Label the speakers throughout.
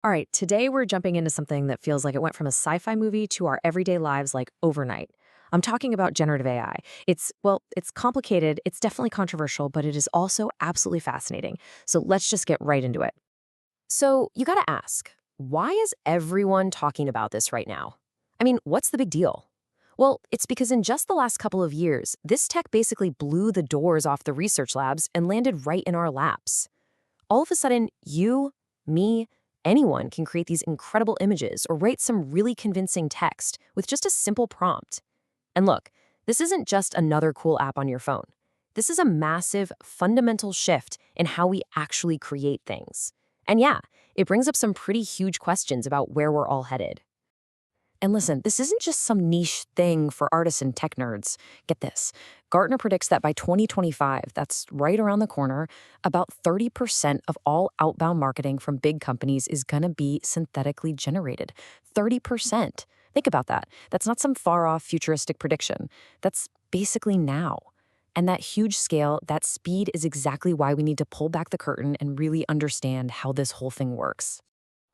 Speaker 1: All right, today we're jumping into something that feels like it went from a sci-fi movie to our everyday lives like overnight. I'm talking about generative AI. It's complicated, it's definitely controversial, but it is also absolutely fascinating. So let's just get right into it.
Speaker 2: So you gotta ask, why is everyone talking about this right now? I mean, what's the big deal? Well, it's because in just the last couple of years, this tech basically blew the doors off the research labs and landed right in our laps. All of a sudden, you, me, anyone can create these incredible images or write some really convincing text with just a simple prompt. And look, this isn't just another cool app on your phone. This is a massive, fundamental shift in how we actually create things. And yeah, it brings up some pretty huge questions about where we're all headed. And listen, this isn't just some niche thing for artists and tech nerds. Get this. Gartner predicts that by 2025, that's right around the corner, about 30% of all outbound marketing from big companies is going to be synthetically generated. 30%. Think about that. That's not some far off futuristic prediction. That's basically now. And that huge scale, that speed is exactly why we need to pull back the curtain and really understand how this whole thing works.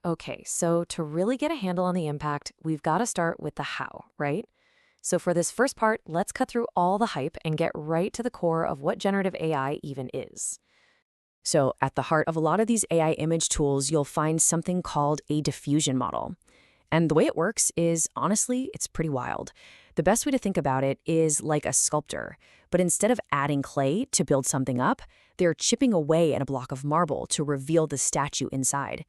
Speaker 1: Okay, so to really get a handle on the impact, we've got to start with the how, right? So for this first part, let's cut through all the hype and get right to the core of what generative AI even is. So at the heart of a lot of these AI image tools, you'll find something called a diffusion model. And the way it works is, honestly, it's pretty wild. The best way to think about it is like a sculptor, but instead of adding clay to build something up, they're chipping away at a block of marble to reveal the statue inside.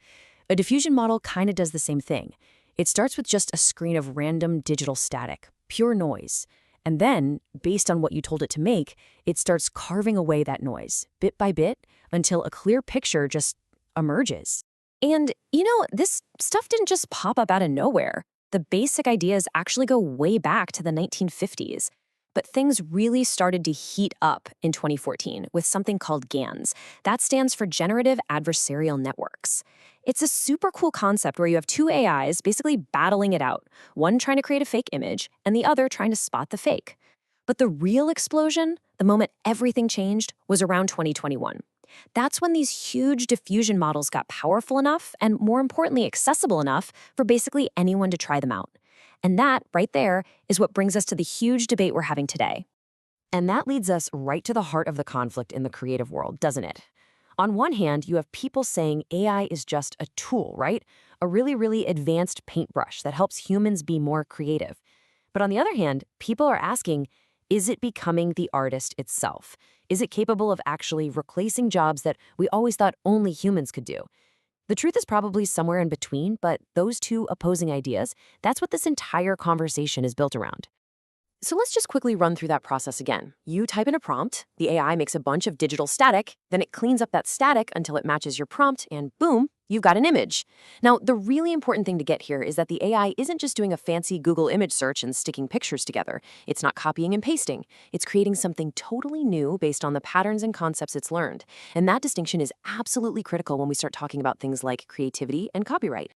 Speaker 1: A diffusion model kind of does the same thing. It starts with just a screen of random digital static, pure noise. And then, based on what you told it to make, it starts carving away that noise, bit by bit, until a clear picture just emerges. And, this stuff didn't just pop up out of nowhere. The basic ideas actually go way back to the 1950s. But things really started to heat up in 2014 with something called GANs. That stands for Generative Adversarial Networks. It's a super cool concept where you have two AIs basically battling it out, one trying to create a fake image and the other trying to spot the fake. But the real explosion, the moment everything changed, was around 2021. That's when these huge diffusion models got powerful enough and, more importantly, accessible enough for basically anyone to try them out. And that, right there, is what brings us to the huge debate we're having today. And that leads us right to the heart of the conflict in the creative world, doesn't it? On one hand, you have people saying AI is just a tool, right? A really, really advanced paintbrush that helps humans be more creative. But on the other hand, people are asking, is it becoming the artist itself? Is it capable of actually replacing jobs that we always thought only humans could do? The truth is probably somewhere in between, but those two opposing ideas, that's what this entire conversation is built around. So let's just quickly run through that process again. You type in a prompt, the AI makes a bunch of digital static, then it cleans up that static until it matches your prompt, and boom, you've got an image. Now, the really important thing to get here is that the AI isn't just doing a fancy Google image search and sticking pictures together. It's not copying and pasting. It's creating something totally new based on the patterns and concepts it's learned. And that distinction is absolutely critical when we start talking about things like creativity and copyright.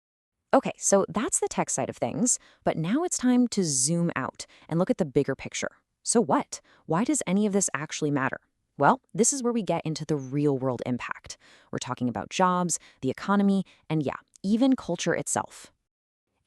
Speaker 1: Okay, so that's the tech side of things, but now it's time to zoom out and look at the bigger picture. So what? Why does any of this actually matter? Well, this is where we get into the real world impact. We're talking about jobs, the economy, and yeah, even culture itself.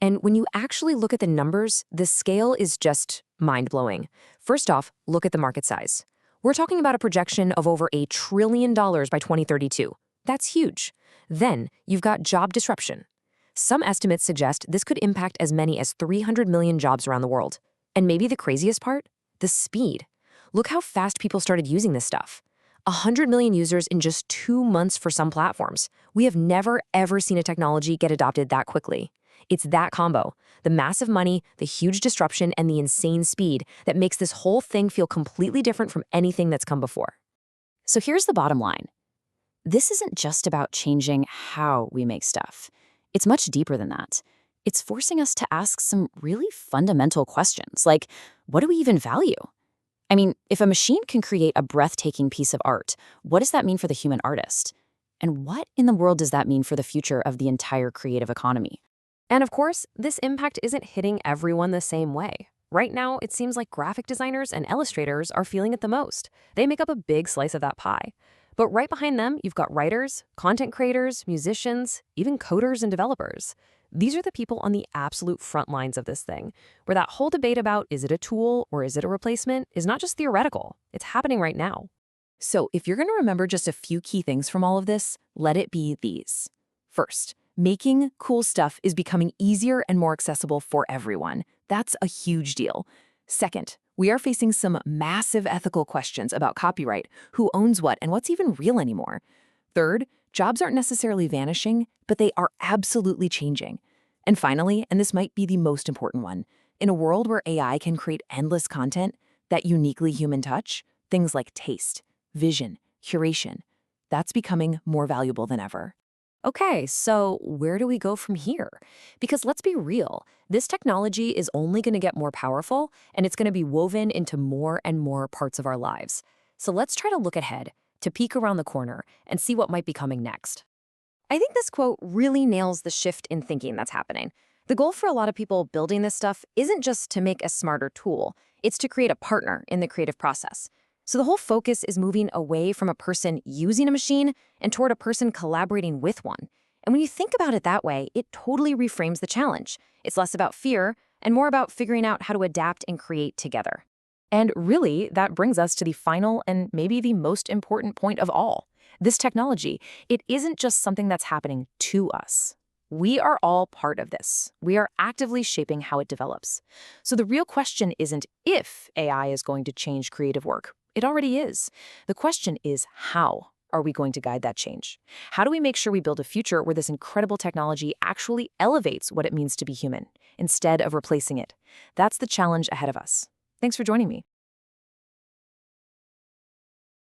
Speaker 1: And when you actually look at the numbers, the scale is just mind-blowing. First off, look at the market size. We're talking about a projection of over $1 trillion by 2032. That's huge. Then you've got job disruption. Some estimates suggest this could impact as many as 300 million jobs around the world. And maybe the craziest part? The speed. Look how fast people started using this stuff. 100 million users in just 2 months for some platforms. We have never, ever seen a technology get adopted that quickly. It's that combo, the massive money, the huge disruption, and the insane speed that makes this whole thing feel completely different from anything that's come before. So here's the bottom line. This isn't just about changing how we make stuff. It's much deeper than that. It's forcing us to ask some really fundamental questions, like, what do we even value? I mean, if a machine can create a breathtaking piece of art, what does that mean for the human artist? And what in the world does that mean for the future of the entire creative economy? And of course, this impact isn't hitting everyone the same way. Right now, it seems like graphic designers and illustrators are feeling it the most. They make up a big slice of that pie. But right behind them, you've got writers, content creators, musicians, even coders and developers. These are the people on the absolute front lines of this thing, where that whole debate about is it a tool or is it a replacement is not just theoretical, it's happening right now.
Speaker 2: So if you're going to remember just a few key things from all of this, let it be these. First, making cool stuff is becoming easier and more accessible for everyone. That's a huge deal. Second, we are facing some massive ethical questions about copyright, who owns what, and what's even real anymore. Third, jobs aren't necessarily vanishing, but they are absolutely changing. And finally, and this might be the most important one, in a world where AI can create endless content, that uniquely human touch, things like taste, vision, curation, that's becoming more valuable than ever.
Speaker 1: Okay, so where do we go from here? Because let's be real, this technology is only going to get more powerful, and it's going to be woven into more and more parts of our lives. So let's try to look ahead, to peek around the corner, and see what might be coming next. I think this quote really nails the shift in thinking that's happening. The goal for a lot of people building this stuff isn't just to make a smarter tool, it's to create a partner in the creative process. So the whole focus is moving away from a person using a machine and toward a person collaborating with one. And when you think about it that way, it totally reframes the challenge. It's less about fear and more about figuring out how to adapt and create together. And really, that brings us to the final and maybe the most important point of all. This technology, it isn't just something that's happening to us. We are all part of this. We are actively shaping how it develops. So the real question isn't if AI is going to change creative work. It already is. The question is how are we going to guide that change? How do we make sure we build a future where this incredible technology actually elevates what it means to be human, instead of replacing it? That's the challenge ahead of us. Thanks for joining me.